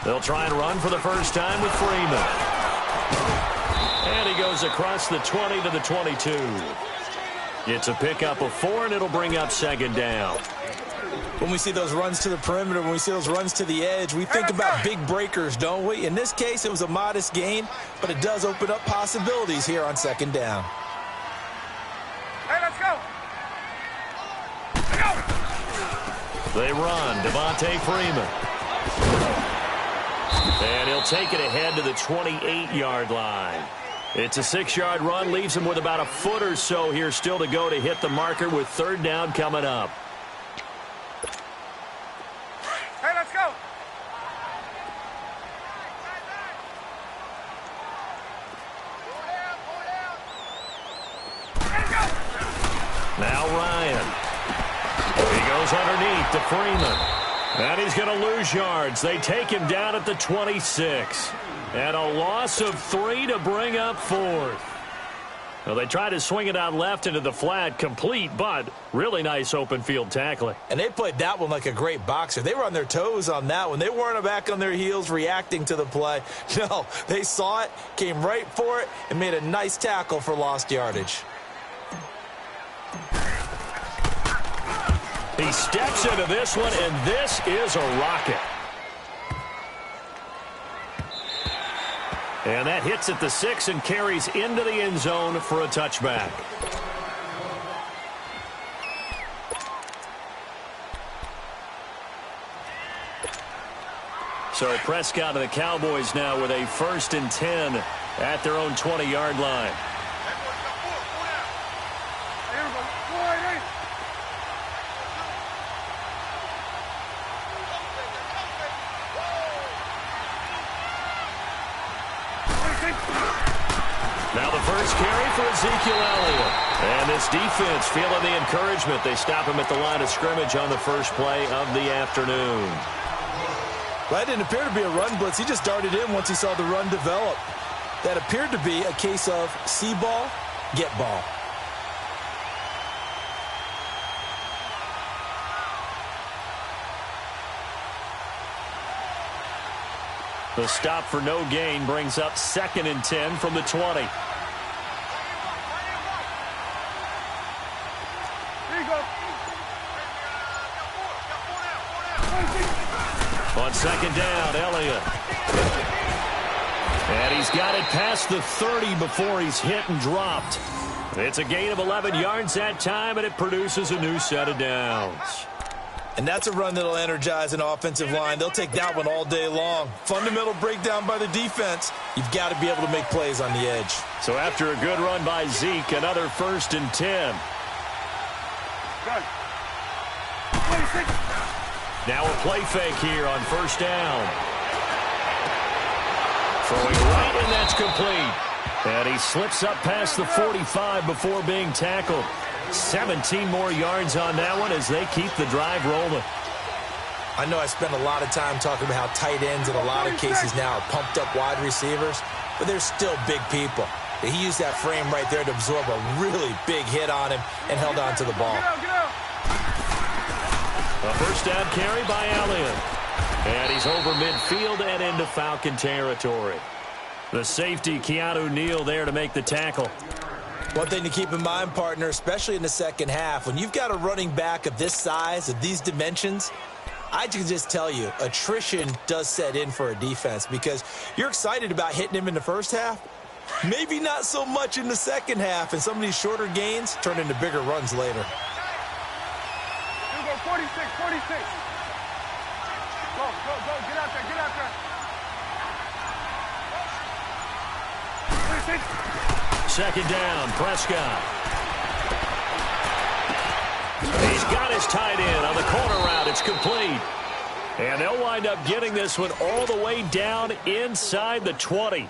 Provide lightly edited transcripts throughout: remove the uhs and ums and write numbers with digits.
They'll try and run for the first time with Freeman. And he goes across the 20 to the 22. It's a pickup of 4, and it'll bring up second down. When we see those runs to the perimeter, when we see those runs to the edge, we think about big breakers, don't we? In this case, it was a modest gain, but it does open up possibilities here on second down. Hey, let's go. They run. Devontae Freeman. And he'll take it ahead to the 28-yard line. It's a 6-yard run, leaves him with about a foot or so here still to go to hit the marker with third down coming up. Hey, let's go. Now Ryan. He goes underneath to Freeman. And he's going to lose yards. They take him down at the 26. And a loss of 3 to bring up fourth. Well, they try to swing it out left into the flat, complete, but really nice open field tackling. And they played that one like a great boxer. They were on their toes on that one. They weren't back on their heels reacting to the play. No, they saw it, came right for it, and made a nice tackle for lost yardage. He steps into this one, and this is a rocket. And that hits at the 6 and carries into the end zone for a touchback. So Prescott and the Cowboys now with a 1st and 10 at their own 20-yard line. Now the first carry for Ezekiel Elliott. And this defense feeling the encouragement. They stop him at the line of scrimmage on the first play of the afternoon. Well, that didn't appear to be a run blitz. He just darted in once he saw the run develop. That appeared to be a case of see ball, get ball. The stop for no gain brings up 2nd and 10 from the 20. On 2nd down, Elliott. And he's got it past the 30 before he's hit and dropped. It's a gain of 11 yards that time, and it produces a new set of downs. And that's a run that'll energize an offensive line. They'll take that one all day long. Fundamental breakdown by the defense. You've got to be able to make plays on the edge. So after a good run by Zeke, another 1st and 10. Good. Now a play fake here on 1st down. Throwing right, and that's complete. And he slips up past the 45 before being tackled. 17 more yards on that one as they keep the drive rolling. I know I spend a lot of time talking about how tight ends in a lot of cases now are pumped up wide receivers, but they're still big people. He used that frame right there to absorb a really big hit on him and held on to the ball. A 1st down carry by Elliott. And he's over midfield and into Falcon territory. The safety, Keanu Neal, there to make the tackle. One thing to keep in mind, partner, especially in the second half, when you've got a running back of this size, of these dimensions, I can just tell you, attrition does set in for a defense because you're excited about hitting him in the first half. Maybe not so much in the second half, and some of these shorter gains turn into bigger runs later. You go 46, 46. Go, get out there, get out there. 46. 2nd down, Prescott. He's got his tight end on the corner route. It's complete. And they'll wind up getting this one all the way down inside the 20.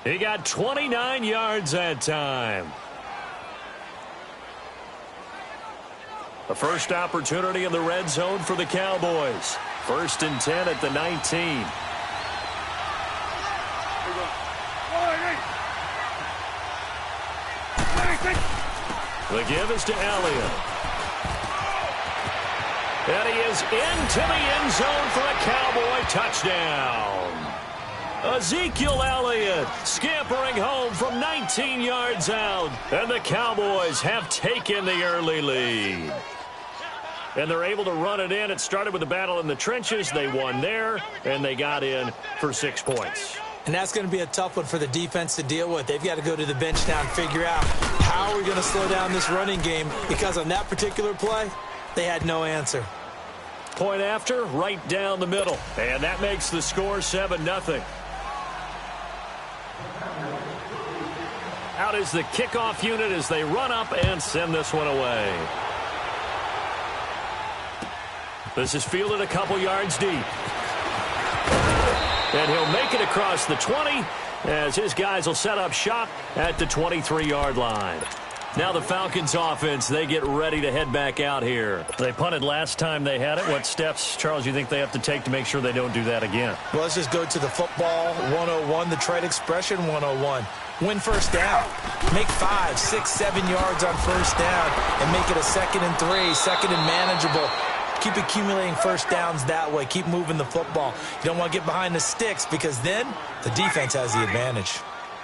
He got 29 yards that time. The first opportunity in the red zone for the Cowboys. 1st and 10 at the 19. The give is to Elliott. And he is into the end zone for a Cowboy touchdown. Ezekiel Elliott scampering home from 19 yards out. And the Cowboys have taken the early lead. And they're able to run it in. It started with a battle in the trenches. They won there, and they got in for 6 points. And that's going to be a tough one for the defense to deal with. They've got to go to the bench now and figure out how are we going to slow down this running game, because on that particular play, they had no answer. Point after, right down the middle. And that makes the score 7-0. Out is the kickoff unit as they run up and send this one away. This is fielded a couple yards deep. And he'll make it across the 20 as his guys will set up shop at the 23-yard line. Now the Falcons offense, they get ready to head back out here. They punted last time they had it. What steps, Charles, do you think they have to take to make sure they don't do that again? Well, let's just go to the football 101, the trade expression 101. Win first down. Make 5, 6, 7 yards on first down and make it a 2nd and 3, 2nd and manageable. Keep accumulating first downs that way. Keep moving the football. You don't want to get behind the sticks, because then the defense has the advantage.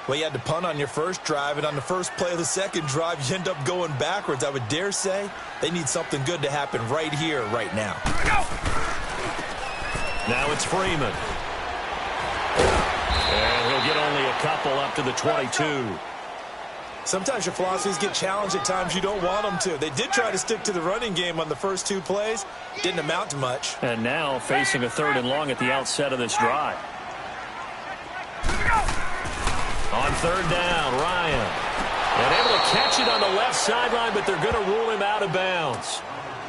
Well, you had to punt on your first drive, and on the first play of the second drive, you end up going backwards. I would dare say they need something good to happen right here, right now. Now it's Freeman. And he'll get only a couple up to the 22. Sometimes your philosophies get challenged at times you don't want them to. They did try to stick to the running game on the first 2 plays. Didn't amount to much. And now facing a 3rd and long at the outset of this drive. On 3rd down, Ryan. And able to catch it on the left sideline, but they're going to rule him out of bounds.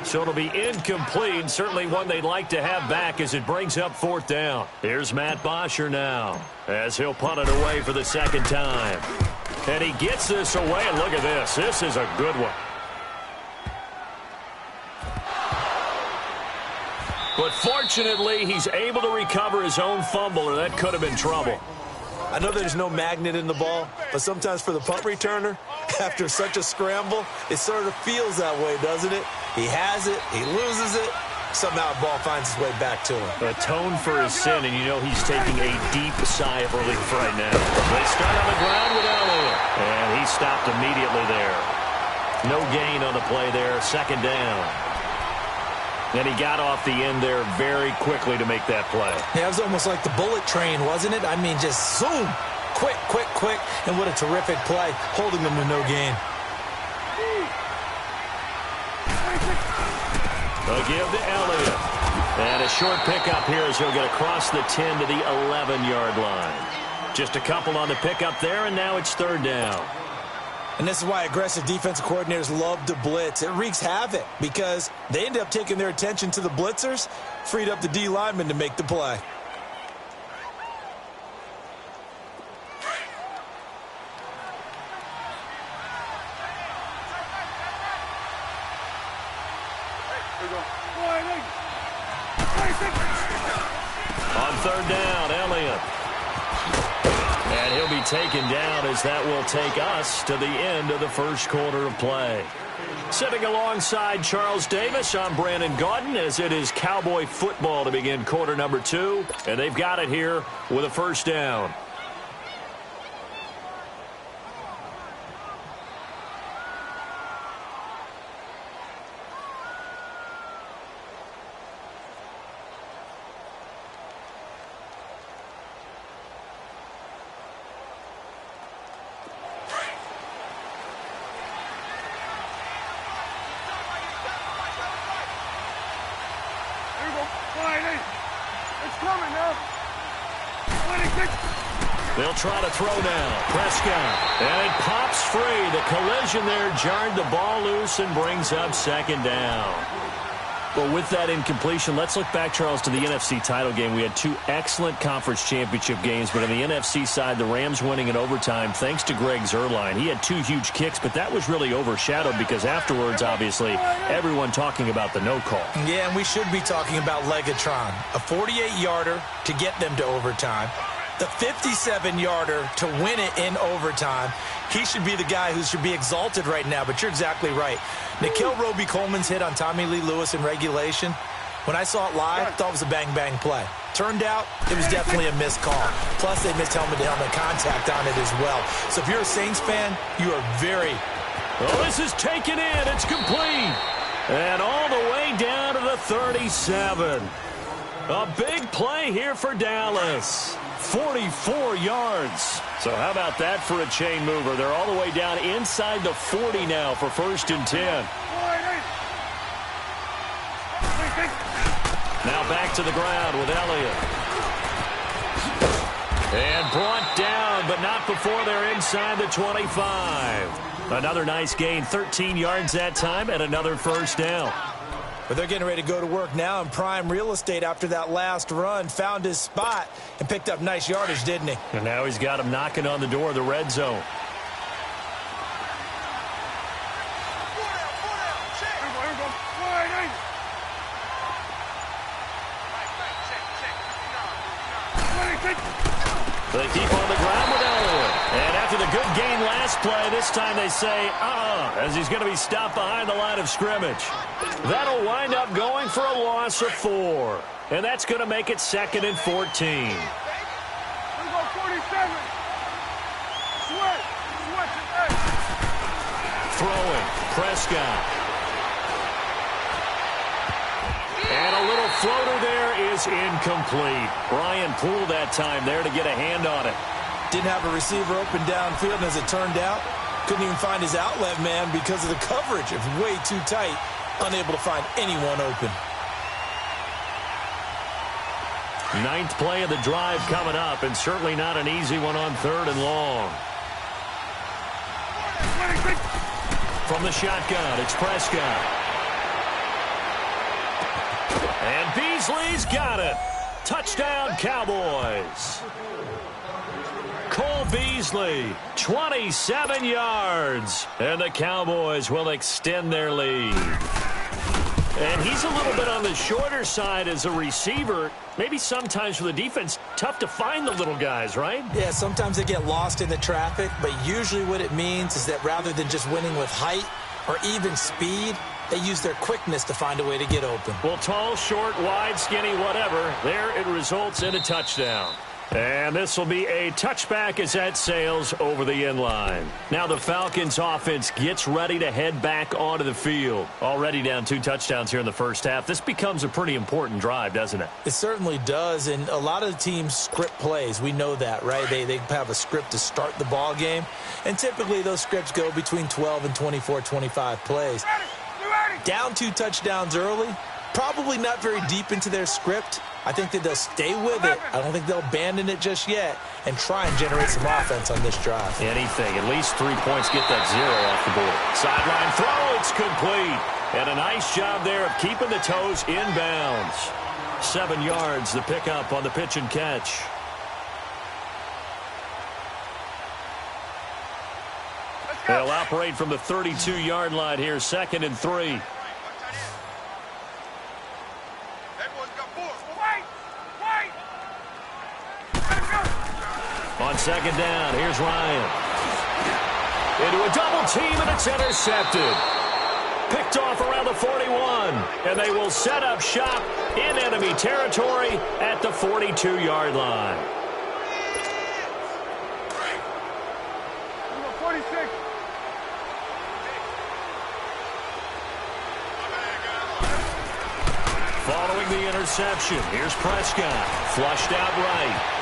So it'll be incomplete, certainly one they'd like to have back as it brings up 4th down. Here's Matt Bosher now as he'll punt it away for the 2nd time. And he gets this away, and look at this. This is a good one. But fortunately, he's able to recover his own fumble, or that could have been trouble. I know there's no magnet in the ball, but sometimes for the punt returner, after such a scramble, it sort of feels that way, doesn't it? He has it, he loses it, somehow the ball finds its way back to him. Atone for his sin, and you know he's taking a deep sigh of relief right now. They start on the ground with Elliott, and he stopped immediately there. No gain on the play there, 2nd down. And he got off the end there very quickly to make that play. Yeah, it was almost like the bullet train, wasn't it? I mean, just zoom, quick, quick, quick, and what a terrific play, holding them to no gain. They'll give to Elliott. And a short pickup here as he'll get across the 10 to the 11-yard line. Just a couple on the pickup there, and now it's 3rd down. And this is why aggressive defensive coordinators love to blitz. It wreaks havoc because they end up taking their attention to the blitzers, freed up the D lineman to make the play. On 3rd down, Elliott. And he'll be taken down as that will take us to the end of the first quarter of play. Sitting alongside Charles Davis, I'm Brandon Gaudin as it is Cowboy football to begin quarter number 2. And they've got it here with a 1st down. They'll try to throw now. Prescott. And it pops free. The collision there jarred the ball loose and brings up 2nd down. Well, with that incompletion, let's look back, Charles, to the NFC title game. We had 2 excellent conference championship games, but on the NFC side, the Rams winning in overtime thanks to Greg Zuerlein. He had 2 huge kicks, but that was really overshadowed because afterwards, obviously, everyone talking about the no call. Yeah, and we should be talking about Legatron. A 48-yarder to get them to overtime. The 57-yarder to win it in overtime. He should be the guy who should be exalted right now, but you're exactly right. Nikhil Roby-Coleman's hit on Tommy Lee Lewis in regulation, when I saw it live, I thought it was a bang-bang play. Turned out, it was definitely a missed call. Plus, they missed helmet-to-helmet contact on it as well. So if you're a Saints fan, you are very... Oh, this is taken in. It's complete. And all the way down to the 37. A big play here for Dallas. 44 yards. So how about that for a chain mover? They're all the way down inside the 40 now for 1st and 10. Now back to the ground with Elliott. And brought down, but not before they're inside the 25. Another nice gain, 13 yards that time, and another 1st down. But they're getting ready to go to work now in prime real estate after that last run. Found his spot and picked up nice yardage, didn't he? And now he's got him knocking on the door of the red zone. They keep on the ground with Elliott. And after the good gain last play, this time they say, as he's going to be stopped behind the line of scrimmage. That'll wind up going for a loss of 4. And that's going to make it 2nd and 14. We go 47. Switch it. Throwing, Prescott. And a little floater there is incomplete. Brian Poole that time there to get a hand on it. Didn't have a receiver open downfield, and as it turned out, couldn't even find his outlet man because of the coverage. It was way too tight, unable to find anyone open. 9th play of the drive coming up, and certainly not an easy one on 3rd and long. From the shotgun, it's Prescott. And Beasley's got it. Touchdown, Cowboys. Cole Beasley, 27 yards. And the Cowboys will extend their lead. And he's a little bit on the shorter side as a receiver. Maybe sometimes for the defense, tough to find the little guys, right? Yeah, sometimes they get lost in the traffic, but usually what it means is that rather than just winning with height or even speed, they use their quickness to find a way to get open. Well, tall, short, wide, skinny, whatever, there it results in a touchdown. And this will be a touchback as that sails over the end line. Now the Falcons offense gets ready to head back onto the field. Already down 2 touchdowns here in the first half. This becomes a pretty important drive, doesn't it? It certainly does, and a lot of the teams script plays. We know that, right? They have a script to start the ball game, and typically those scripts go between 12 and 24, 25 plays. Down 2 touchdowns early, probably not very deep into their script. I think that they'll stay with it. I don't think they'll abandon it just yet and try and generate some offense on this drive. Anything. At least 3 points. Get that 0 off the board. Sideline throw. It's complete. And a nice job there of keeping the toes inbounds. 7 yards, the pickup on the pitch and catch. They'll operate from the 32-yard line here, 2nd and 3. On 2nd down, here's Ryan. Into a double team, and it's intercepted. Picked off around the 41, and they will set up shop in enemy territory at the 42-yard line. 46. Following the interception, here's Prescott. Flushed out right.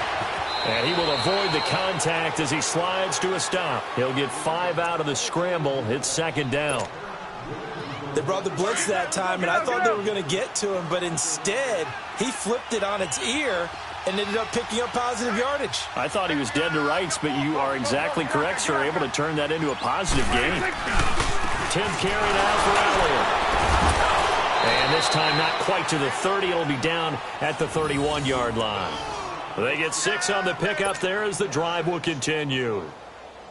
And he will avoid the contact as he slides to a stop. He'll get 5 out of the scramble. It's 2nd down. They brought the blitz that time, and I thought they were going to get to him, but instead, he flipped it on its ear and ended up picking up positive yardage. I thought he was dead to rights, but you are exactly correct, sir. Able to turn that into a positive gain. 10th carry now for Elliott. And this time not quite to the 30. It'll be down at the 31-yard line. They get 6 on the pickup there as the drive will continue.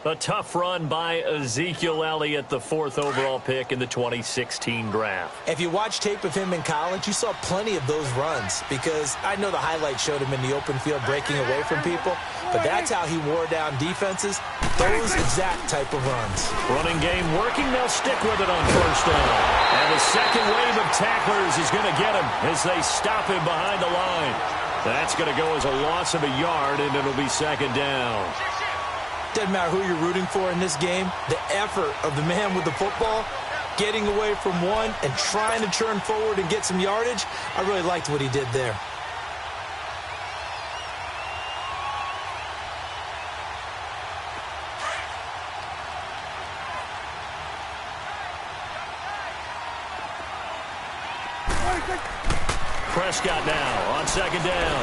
A tough run by Ezekiel Elliott, the 4th overall pick in the 2016 draft. If you watch tape of him in college, you saw plenty of those runs because I know the highlights showed him in the open field breaking away from people, but that's how he wore down defenses, those exact type of runs. Running game working, they'll stick with it on 1st down. And the second wave of tacklers is going to get him as they stop him behind the line. That's going to go as a loss of a yard, and it'll be second down. Doesn't matter who you're rooting for in this game. The effort of the man with the football, getting away from one and trying to turn forward and get some yardage, I really liked what he did there. Prescott now on second down.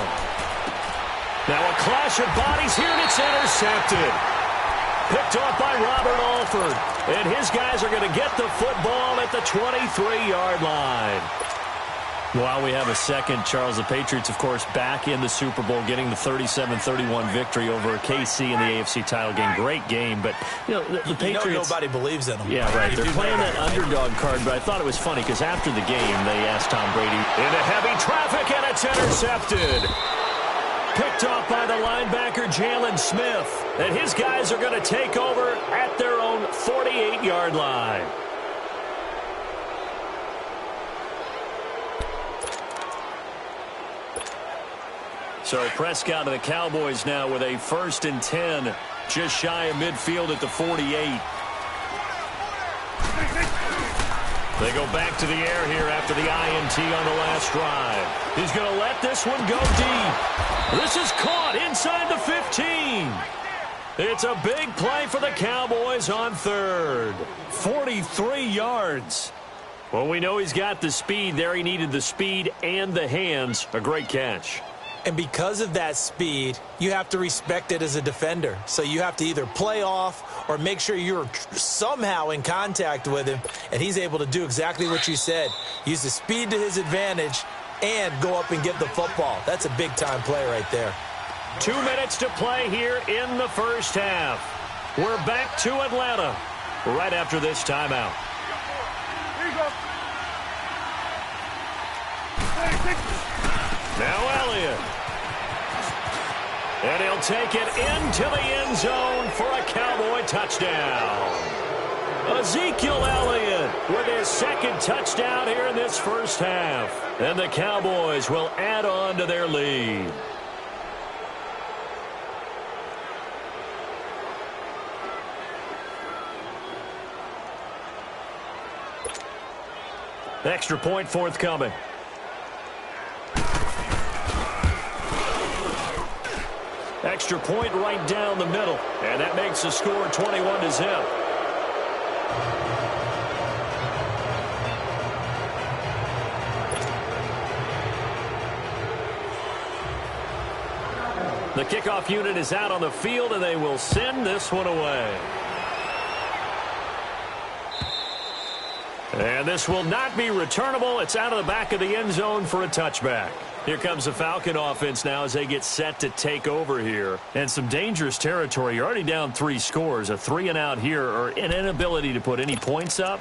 Now a clash of bodies here, and it's intercepted. Picked off by Robert Alford. And his guys are going to get the football at the 23-yard line. While we have a second, Charles, the Patriots, of course, back in the Super Bowl, getting the 37-31 victory over KC in the AFC title game. Great game, but, the Patriots... nobody believes in them. Yeah, right. They're playing that underdog card, but I thought it was funny because after the game, they asked Tom Brady, into heavy traffic, and it's intercepted. Picked off by the linebacker, Jalen Smith. And his guys are going to take over at their own 48-yard line. So Prescott and the Cowboys now with a 1st and 10, just shy of midfield at the 48. They go back to the air here after the INT on the last drive. He's going to let this one go deep. This is caught inside the 15. It's a big play for the Cowboys on 3rd. 43 yards. Well, we know he's got the speed there. He needed the speed and the hands. A great catch. And because of that speed, you have to respect it as a defender. So you have to either play off or make sure you're somehow in contact with him. And he's able to do exactly what you said. Use the speed to his advantage and go up and get the football. That's a big-time play right there. 2 minutes to play here in the first half. We're back to Atlanta right after this timeout. Here you go. Now Elliott. And he'll take it into the end zone for a Cowboy touchdown. Ezekiel Elliott with his 2nd touchdown here in this first half. And the Cowboys will add on to their lead. Extra point forthcoming. Extra point right down the middle. And that makes the score 21-0. The kickoff unit is out on the field, and they will send this one away. And this will not be returnable. It's out of the back of the end zone for a touchback. Here comes the Falcon offense now as they get set to take over here. And some dangerous territory. You're already down 3 scores. A 3-and-out here or an inability to put any points up.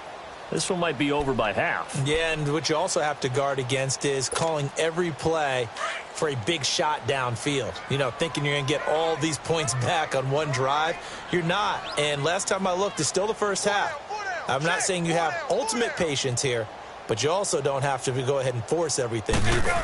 This one might be over by half. Yeah, and what you also have to guard against is calling every play for a big shot downfield. Thinking you're going to get all these points back on one drive. You're not. And last time I looked, it's still the first half. I'm not saying you have ultimate patience here, but you also don't have to go ahead and force everything either.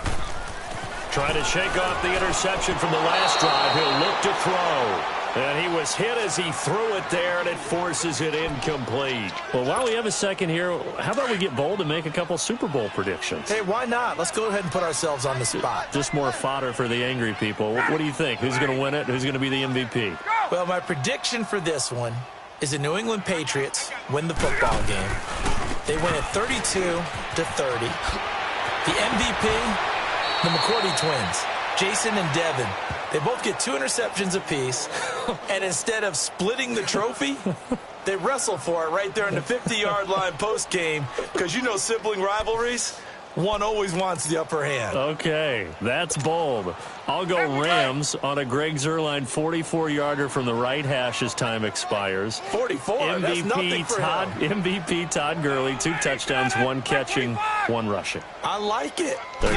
Trying to shake off the interception from the last drive. He'll look to throw. And he was hit as he threw it there, and it forces it incomplete. Well, while we have a second here, how about we get bold and make a couple Super Bowl predictions? Hey, why not? Let's go ahead and put ourselves on the spot. Just more fodder for the angry people. What do you think? Who's going to win it? Who's going to be the MVP? Well, my prediction for this one is the New England Patriots win the football game. They win it 32-30. The MVP, the McCourty twins, Jason and Devin. They both get 2 interceptions apiece, and instead of splitting the trophy, they wrestle for it right there in the 50-yard line post-game because sibling rivalries, one always wants the upper hand. Okay, that's bold. I'll go Rams on a Greg Zuerlein 44-yarder from the right hash as time expires. 44? That's nothing for him. MVP Todd Gurley, 2 touchdowns, 1 catching, 1 rushing. I like it. You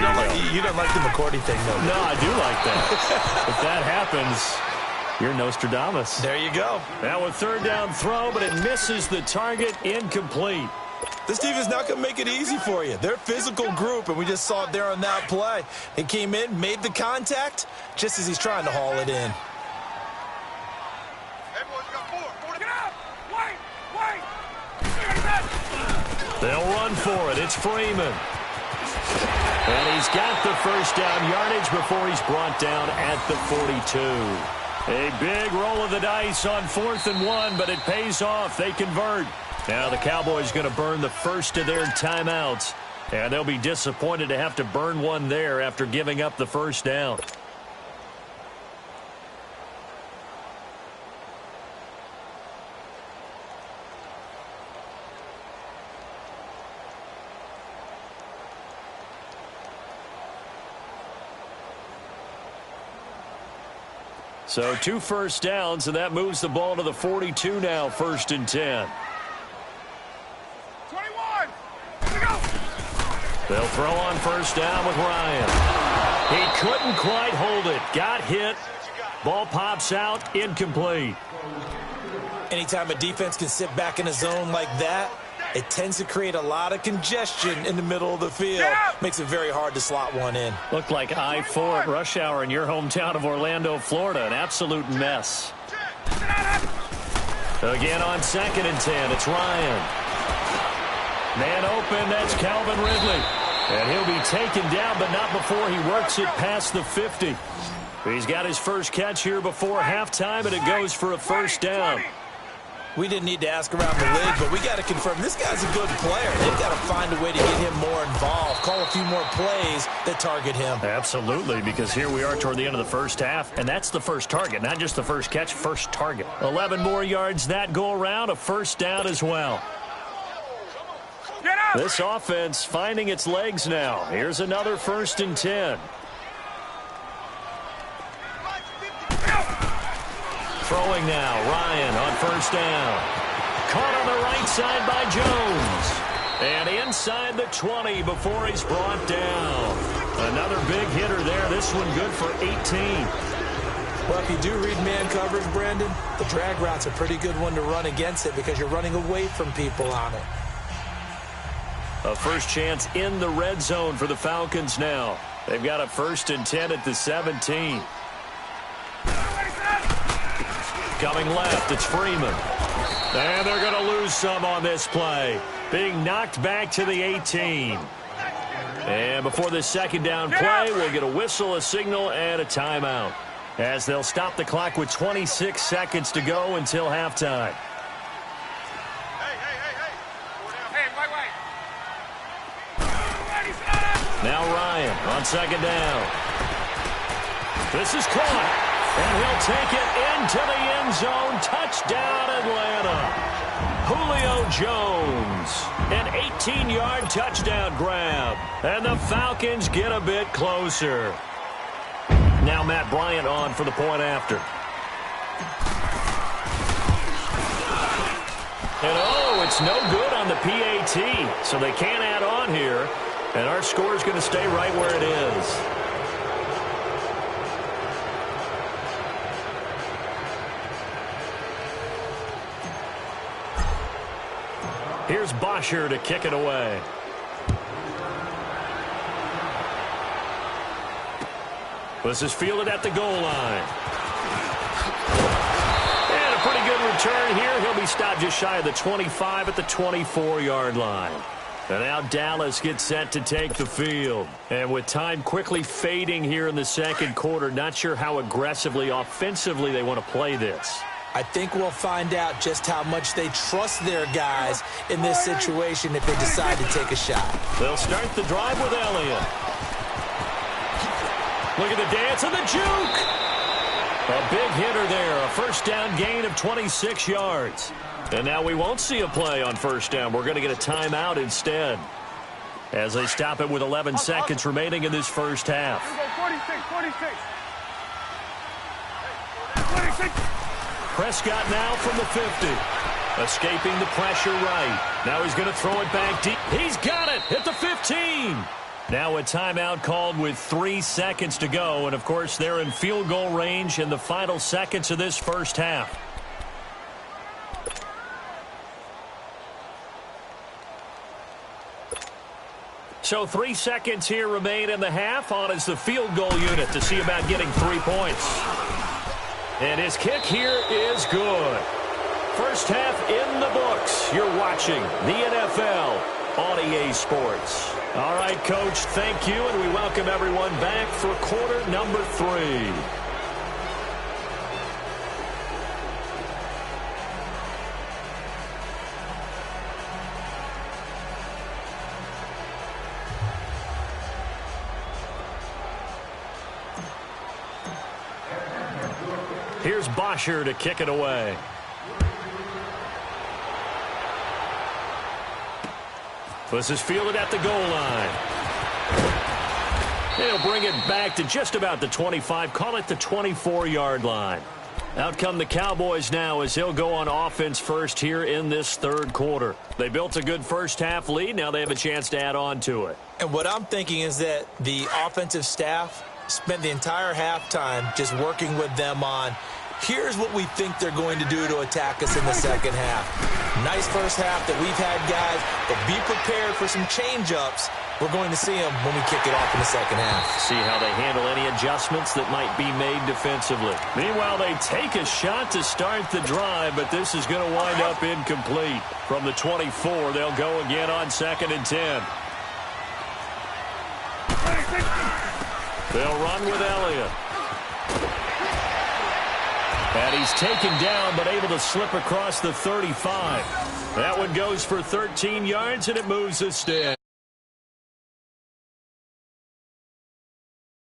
don't like the McCourty thing, though. No, I do like that. If that happens, you're Nostradamus. There you go. Now a 3rd down throw, but it misses the target, incomplete. This defense not going to make it easy for you. They're a physical group, and we just saw it there on that play. He came in, made the contact, just as he's trying to haul it in. They'll run for it. It's Freeman. And he's got the first down yardage before he's brought down at the 42. A big roll of the dice on 4th and 1, but it pays off. They convert. Now the Cowboys going to burn the first of their timeouts, and they'll be disappointed to have to burn one there after giving up the first down. So 2 first downs, and that moves the ball to the 42 now, 1st and 10. 21. Here we go. They'll throw on first down with Ryan. He couldn't quite hold it. Got hit. Ball pops out, incomplete. Anytime a defense can sit back in a zone like that, it tends to create a lot of congestion in the middle of the field. Makes it very hard to slot one in. Looked like I-4 at rush hour in your hometown of Orlando, Florida. An absolute mess. Again on 2nd and 10, it's Ryan. Man open, that's Calvin Ridley. And he'll be taken down, but not before he works it past the 50. He's got his first catch here before halftime, and it goes for a first down. We didn't need to ask around the league, but we got to confirm this guy's a good player. They've got to find a way to get him more involved, call a few more plays that target him. Absolutely, because here we are toward the end of the first half, and that's the first target, not just the first catch, first target. 11 more yards that go around, a first down as well. This offense finding its legs now. Here's another 1st and 10. Throwing now, Ryan on first down. Caught on the right side by Jones. And inside the 20 before he's brought down. Another big hitter there. This one good for 18. Well, if you do read man coverage, Brandon, the drag route's a pretty good one to run against it because you're running away from people on it. A first chance in the red zone for the Falcons now. They've got a 1st and 10 at the 17. Coming left, it's Freeman. And they're going to lose some on this play. Being knocked back to the 18. And before this second down play, we'll get a whistle, a signal, and a timeout. As they'll stop the clock with 26 seconds to go until halftime. Now Ryan on 2nd down. This is caught. And he'll take it into the end zone. Touchdown, Atlanta. Julio Jones. An 18-yard touchdown grab. And the Falcons get a bit closer. Now Matt Bryant on for the point after. And oh, it's no good on the PAT. So they can't add on here. And our score is going to stay right where it is. Here's Bosher to kick it away. This is fielded at the goal line. And a pretty good return here. He'll be stopped just shy of the 25 at the 24-yard line. And now Dallas gets set to take the field. And with time quickly fading here in the second quarter, not sure how aggressively, offensively they want to play this. I think we'll find out just how much they trust their guys in this situation if they decide to take a shot. They'll start the drive with Elliott. Look at the dance and the juke. A big hitter there. A first down gain of 26 yards. And now we won't see a play on first down. We're going to get a timeout instead. As they stop it with 11 seconds remaining in this first half. 46. Prescott now from the 50. Escaping the pressure right. Now he's going to throw it back deep. He's got it at the 15. Now a timeout called with 3 seconds to go. And, of course, they're in field goal range in the final seconds of this first half. So 3 seconds here remain in the half. On is the field goal unit to see about getting 3 points. And his kick here is good. First half in the books. You're watching the NFL on EA Sports. All right, Coach, thank you, and we welcome everyone back for quarter number 3. Here's Bosher to kick it away. This is fielded at the goal line. He'll bring it back to just about the 25, call it the 24-yard line. Out come the Cowboys now as he'll go on offense first here in this third quarter. They built a good first half lead. Now they have a chance to add on to it. And what I'm thinking is that the offensive staff spent the entire halftime just working with them on, here's what we think they're going to do to attack us in the second half. Nice first half that we've had, guys, but be prepared for some change-ups. We're going to see them when we kick it off in the second half. See how they handle any adjustments that might be made defensively. Meanwhile, they take a shot to start the drive, but this is going to wind up incomplete. From the 24, they'll go again on 2nd and 10. They'll run with Elliott. And he's taken down, but able to slip across the 35. That one goes for 13 yards, and it moves the stick.